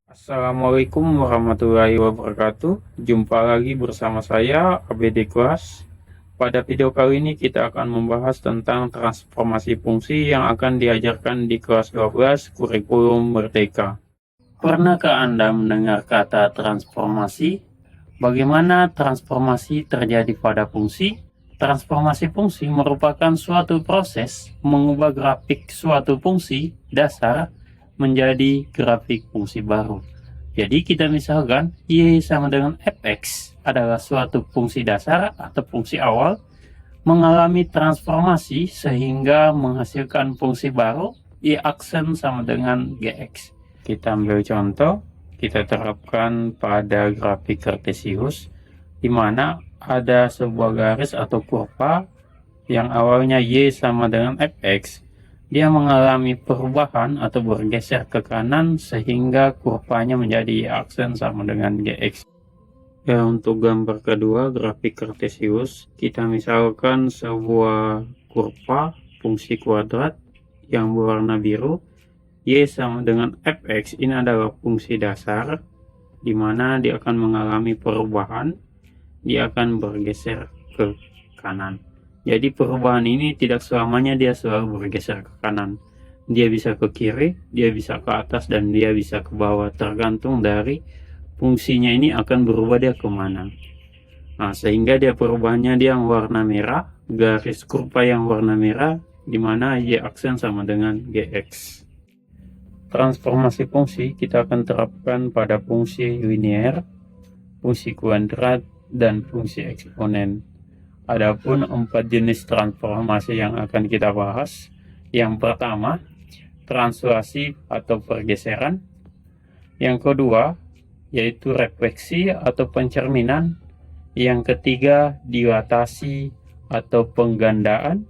Assalamualaikum warahmatullahi wabarakatuh. Jumpa lagi bersama saya, ABD Kelas. Pada video kali ini kita akan membahas tentang transformasi fungsi yang akan diajarkan di kelas 12 kurikulum Merdeka. Pernahkah Anda mendengar kata transformasi? Bagaimana transformasi terjadi pada fungsi? Transformasi fungsi merupakan suatu proses mengubah grafik suatu fungsi dasar menjadi grafik fungsi baru. Jadi kita misalkan Y sama dengan fx adalah suatu fungsi dasar atau fungsi awal mengalami transformasi sehingga menghasilkan fungsi baru Y aksen sama dengan Gx. Kita ambil contoh, kita terapkan pada grafik kartesius di mana ada sebuah garis atau kurva yang awalnya Y sama dengan fx, dia mengalami perubahan atau bergeser ke kanan sehingga kurvanya menjadi Y aksen sama dengan Gx. Ya, untuk gambar kedua grafik kartesius, kita misalkan sebuah kurva fungsi kuadrat yang berwarna biru. Y sama dengan fx ini adalah fungsi dasar di mana dia akan mengalami perubahan, dia akan bergeser ke kanan. Jadi perubahan ini tidak selamanya dia selalu bergeser ke kanan. Dia bisa ke kiri, dia bisa ke atas, dan dia bisa ke bawah, tergantung dari fungsinya ini akan berubah dia kemana. Nah, sehingga dia perubahannya dia yang warna merah, garis kurva yang warna merah, di mana Y aksen sama dengan Gx. Transformasi fungsi kita akan terapkan pada fungsi linier, fungsi kuadrat, dan fungsi eksponen. Adapun 4 jenis transformasi yang akan kita bahas. Yang pertama, translasi atau pergeseran. Yang kedua, yaitu refleksi atau pencerminan. Yang ketiga, dilatasi atau penggandaan.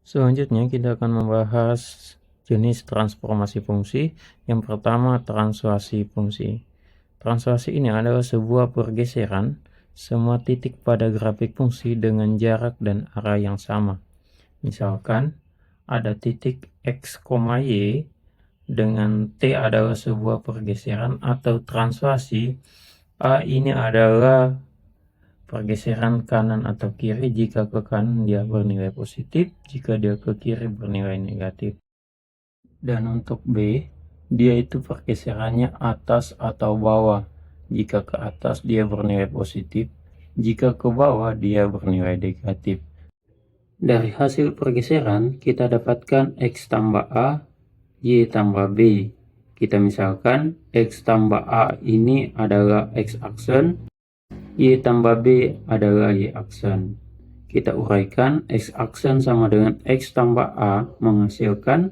Selanjutnya kita akan membahas jenis transformasi fungsi. Yang pertama, translasi fungsi. Translasi ini adalah sebuah pergeseran semua titik pada grafik fungsi dengan jarak dan arah yang sama. Misalkan ada titik x, y dengan t adalah sebuah pergeseran atau translasi. A ini adalah pergeseran kanan atau kiri. Jika ke kanan dia bernilai positif, jika dia ke kiri bernilai negatif. Dan untuk B, dia itu pergeserannya atas atau bawah. Jika ke atas dia bernilai positif, jika ke bawah dia bernilai negatif. Dari hasil pergeseran kita dapatkan X tambah A, Y tambah B. Kita misalkan X tambah A ini adalah X aksen, Y tambah B adalah Y aksen. Kita uraikan X aksen sama dengan X tambah A menghasilkan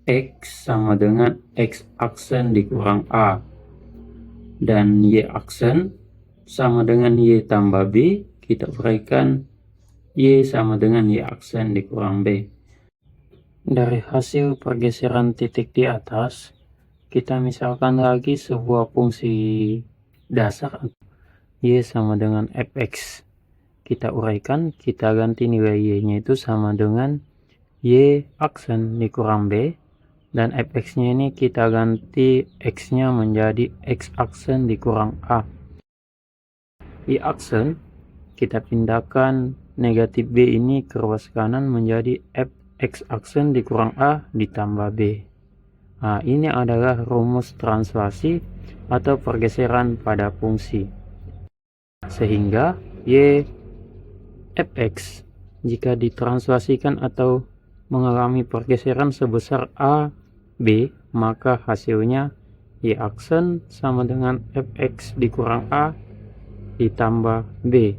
X sama dengan X aksen dikurang A. Dan Y aksen sama dengan Y tambah B, kita uraikan Y sama dengan Y aksen dikurang B. Dari hasil pergeseran titik di atas, kita misalkan lagi sebuah fungsi dasar Y sama dengan fx. Kita uraikan, kita ganti nilai Y-nya itu sama dengan Y aksen dikurang B. Dan fx-nya ini kita ganti x-nya menjadi x aksen dikurang A. Y aksen kita pindahkan negatif B ini ke ruas kanan menjadi fx aksen dikurang A ditambah B. Nah, ini adalah rumus translasi atau pergeseran pada fungsi. Sehingga Y fx jika ditranslasikan atau mengalami pergeseran sebesar A, B, maka hasilnya Y aksen sama dengan fx dikurang A ditambah B.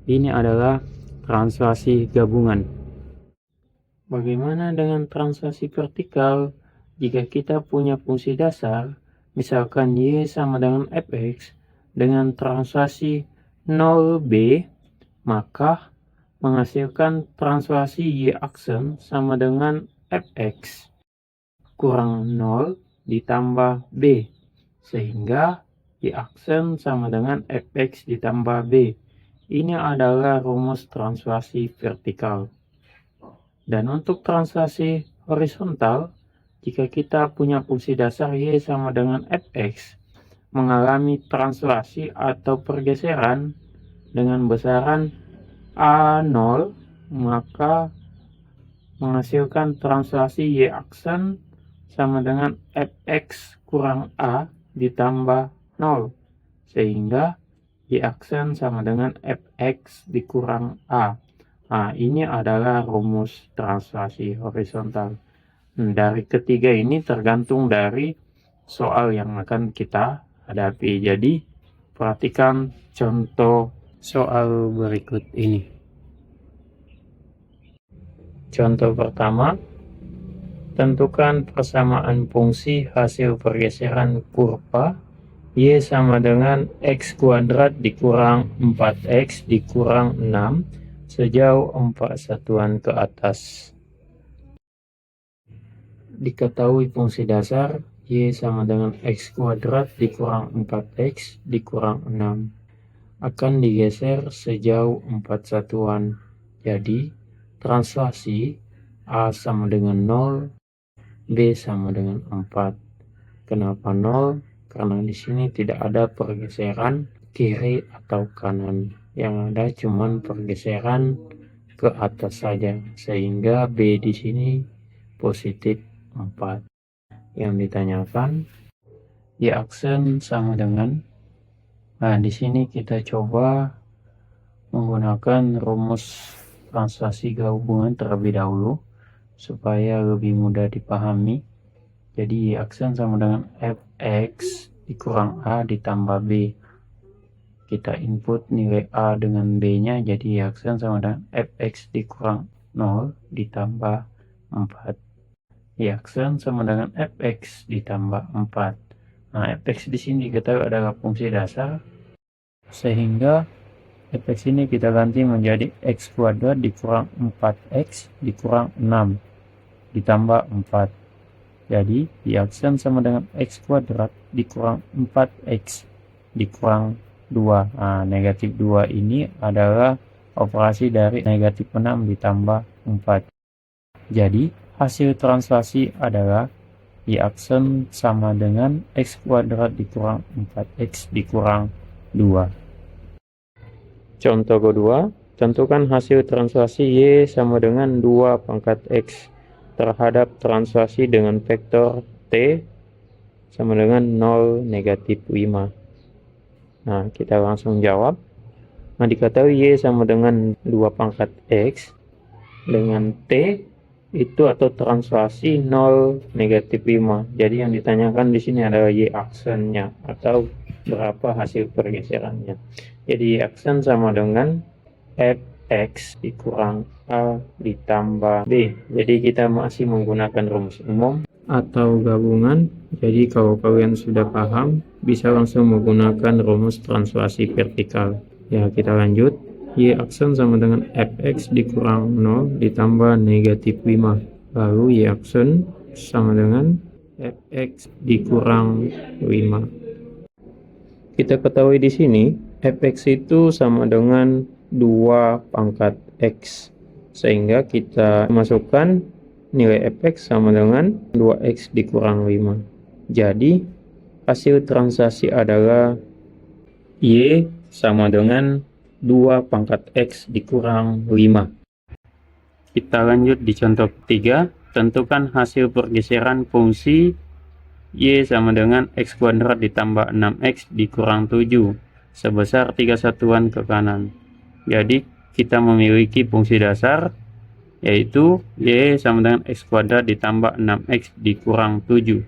Ini adalah translasi gabungan. Bagaimana dengan translasi vertikal? Jika kita punya fungsi dasar, misalkan Y sama dengan fx, dengan translasi 0B, maka menghasilkan translasi Y aksen sama dengan fx kurang 0 ditambah B, sehingga Y aksen sama dengan fx ditambah B. Ini adalah rumus translasi vertikal. Dan untuk translasi horizontal, jika kita punya fungsi dasar Y sama dengan fx mengalami translasi atau pergeseran dengan besaran A0, maka menghasilkan translasi Y aksen sama dengan fx kurang A ditambah 0, sehingga Y aksen sama dengan fx dikurang A. Nah, ini adalah rumus translasi horizontal. Dari ketiga ini tergantung dari soal yang akan kita hadapi. Jadi, perhatikan contoh soal berikut ini. Contoh pertama, tentukan persamaan fungsi hasil pergeseran kurva Y sama dengan X kuadrat dikurang 4X dikurang 6 sejauh 4 satuan ke atas. Diketahui fungsi dasar Y sama dengan X kuadrat dikurang 4X dikurang 6 akan digeser sejauh 4 satuan. Jadi, translasi A sama dengan 0, B sama dengan 4. Kenapa 0? Karena di sini tidak ada pergeseran kiri atau kanan. Yang ada cuman pergeseran ke atas saja, sehingga B di sini positif 4. Yang ditanyakan Y aksen sama dengan, nah di sini kita coba menggunakan rumus translasi gabungan terlebih dahulu supaya lebih mudah dipahami. Jadi Y aksen sama dengan fx dikurang A ditambah B. Kita input nilai A dengan B nya, jadi Y aksen sama dengan fx dikurang 0 ditambah 4. Y aksen sama dengan fx ditambah 4. Nah, fx di sini kita adalah fungsi dasar, sehingga fx ini kita ganti menjadi x kuadrat dikurang 4x dikurang 6 ditambah 4. Jadi Y aksen sama dengan x kuadrat dikurang 4x dikurang 2. Nah, negatif 2 ini adalah operasi dari negatif 6 ditambah 4. Jadi hasil translasi adalah Y aksen sama dengan X kuadrat dikurang 4X dikurang 2. Contoh kedua, tentukan hasil translasi Y sama dengan 2 pangkat X terhadap translasi dengan vektor T sama dengan 0, negatif 5. Nah, kita langsung jawab. Nah, diketahui Y sama dengan 2 pangkat X dengan T itu atau translasi 0, negatif 5. Jadi yang ditanyakan di sini adalah Y aksennya atau berapa hasil pergeserannya. Jadi Y aksen sama dengan fx dikurang A ditambah B. Jadi kita masih menggunakan rumus umum atau gabungan. Jadi kalau kalian sudah paham, bisa langsung menggunakan rumus translasi vertikal. Ya, kita lanjut. Y aksen sama dengan fx dikurang 0 ditambah negatif 5. Lalu Y aksen sama dengan fx dikurang 5. Kita ketahui di sini fx itu sama dengan 2 pangkat x. Sehingga kita masukkan nilai fx sama dengan 2x dikurang 5. Jadi hasil translasi adalah Y sama dengan 2 pangkat X dikurang 5. Kita lanjut di contoh ketiga. Tentukan hasil pergeseran fungsi Y sama dengan X kuadrat ditambah 6X dikurang 7 sebesar 3 satuan ke kanan. Jadi kita memiliki fungsi dasar yaitu Y sama dengan X kuadrat ditambah 6X dikurang 7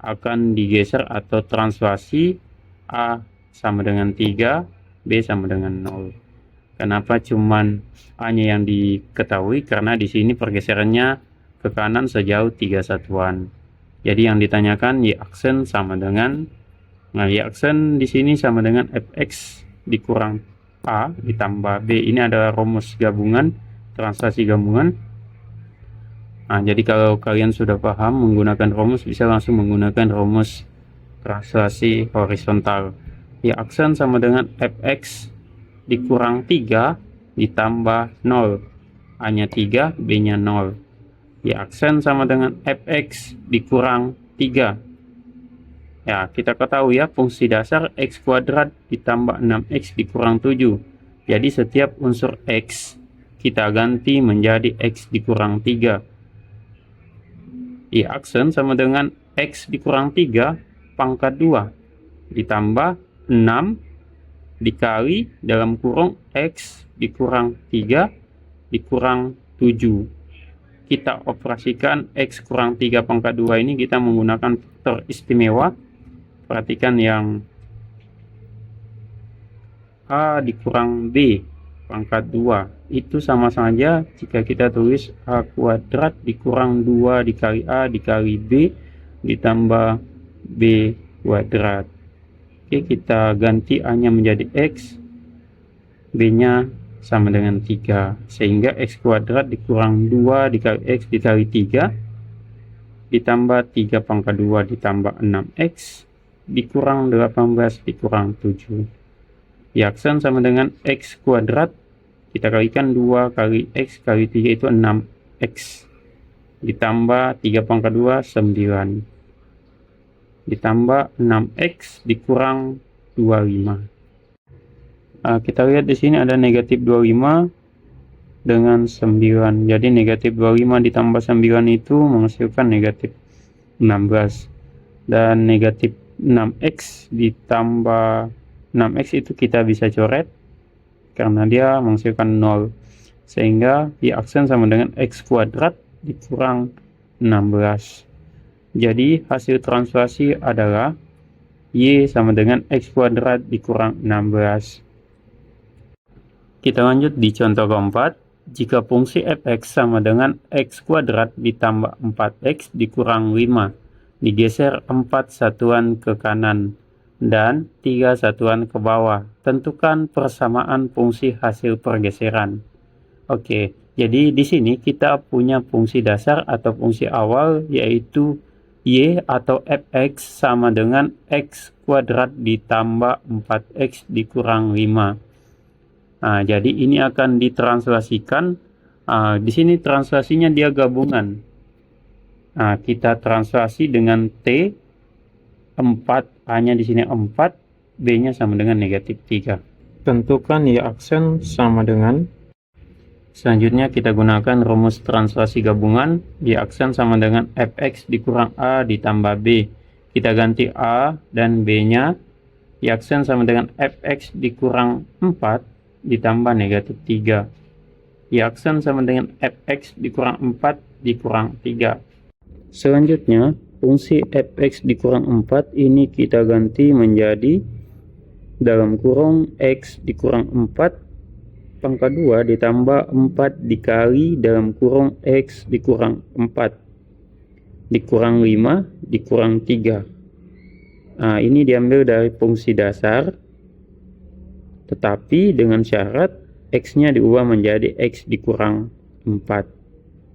akan digeser atau translasi A sama dengan 3, B sama dengan 0. Kenapa cuman A-nya yang diketahui? Karena di sini pergeserannya ke kanan sejauh 3 satuan. Jadi yang ditanyakan Y aksen sama dengan, nah Y aksen di sini sama dengan fx dikurang A ditambah B. Ini adalah rumus gabungan, translasi gabungan. Nah, jadi kalau kalian sudah paham menggunakan rumus, bisa langsung menggunakan rumus translasi horizontal. Y aksen sama dengan fx dikurang 3 ditambah 0. A nya 3, B nya 0. Y aksen sama dengan fx dikurang 3. Ya, kita ketahui ya, fungsi dasar x kuadrat ditambah 6x dikurang 7. Jadi setiap unsur x kita ganti menjadi x dikurang 3. Y aksen sama dengan x dikurang 3 pangkat 2 ditambah 6 dikali dalam kurung x dikurang 3 dikurang 7. Kita operasikan x kurang 3 pangkat 2 ini kita menggunakan faktor istimewa. Perhatikan yang A dikurang B pangkat 2. Itu sama saja jika kita tulis A kuadrat dikurang 2 dikali A dikali B ditambah B kuadrat. Oke, kita ganti A-nya menjadi X, B-nya sama dengan 3. Sehingga X kuadrat dikurang 2 dikali X dikali 3 ditambah 3 pangkat 2 ditambah 6X dikurang 18 dikurang 7. Y aksen sama dengan X kuadrat, kita kalikan 2 kali X kali 3 itu 6X ditambah 3 pangkat 2 9 ditambah 6X dikurang 25. Kita lihat di sini ada negatif 25 dengan 9. Jadi negatif 25 ditambah 9 itu menghasilkan negatif 16. Dan negatif 6x ditambah 6x itu kita bisa coret karena dia menghasilkan 0. Sehingga Y aksen sama dengan x kuadrat dikurang 16. Jadi hasil translasi adalah Y sama dengan x kuadrat dikurang 16. Kita lanjut di contoh keempat. Jika fungsi fx sama dengan x kuadrat ditambah 4x dikurang 5, digeser 4 satuan ke kanan dan 3 satuan ke bawah. Tentukan persamaan fungsi hasil pergeseran. Oke, jadi di sini kita punya fungsi dasar atau fungsi awal yaitu y atau fx sama dengan x kuadrat ditambah 4x dikurang 5. Jadi ini akan ditranslasikan. Di sini translasinya dia gabungan. Kita translasi dengan T 4, A-nya di sini 4, B-nya sama dengan negatif 3. Tentukan Y aksen sama dengan. Selanjutnya kita gunakan rumus translasi gabungan. Y aksen sama dengan fx dikurang A ditambah B. Kita ganti A dan B-nya. Y aksen sama dengan fx dikurang 4 ditambah negatif 3. Y aksen sama dengan fx dikurang 4 dikurang 3. Selanjutnya, fungsi fx dikurang 4 ini kita ganti menjadi dalam kurung x dikurang 4 pangkat 2 ditambah 4 dikali dalam kurung x dikurang 4 dikurang 5 dikurang 3. Ini diambil dari fungsi dasar, tetapi dengan syarat x-nya diubah menjadi x dikurang 4.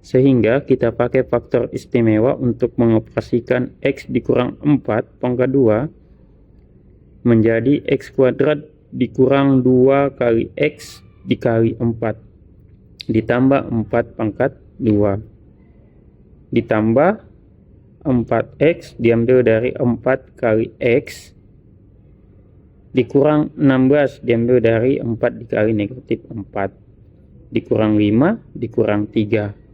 Sehingga kita pakai faktor istimewa untuk mengoperasikan x dikurang 4 pangkat 2 menjadi x kuadrat dikurang 2 kali x dikali 4 ditambah 4 pangkat 2 ditambah 4x diambil dari 4 kali x dikurang 16 diambil dari 4 dikali negatif 4 dikurang 5 dikurang 3.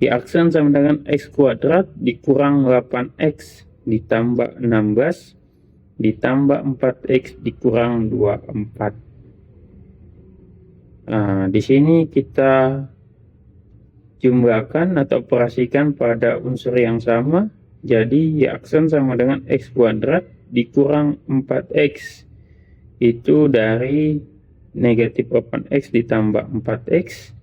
Y aksen sama dengan x kuadrat dikurang 8x ditambah 16 ditambah 4x dikurang 24. Di sini kita jumlahkan atau operasikan pada unsur yang sama. Jadi Y aksen sama dengan x kuadrat dikurang 4x itu dari negatif 8x ditambah 4x,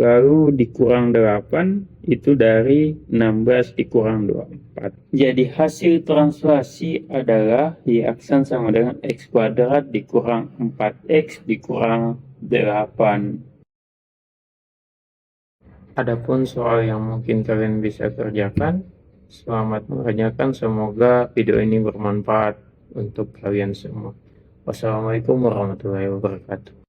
lalu dikurang 8 itu dari 16 dikurang 24. Jadi hasil translasi adalah Y aksen sama dengan x kuadrat dikurang 4x dikurang 8. Adapun soal yang mungkin kalian bisa kerjakan, selamat mengerjakan. Semoga video ini bermanfaat untuk kalian semua. Wassalamualaikum warahmatullahi wabarakatuh.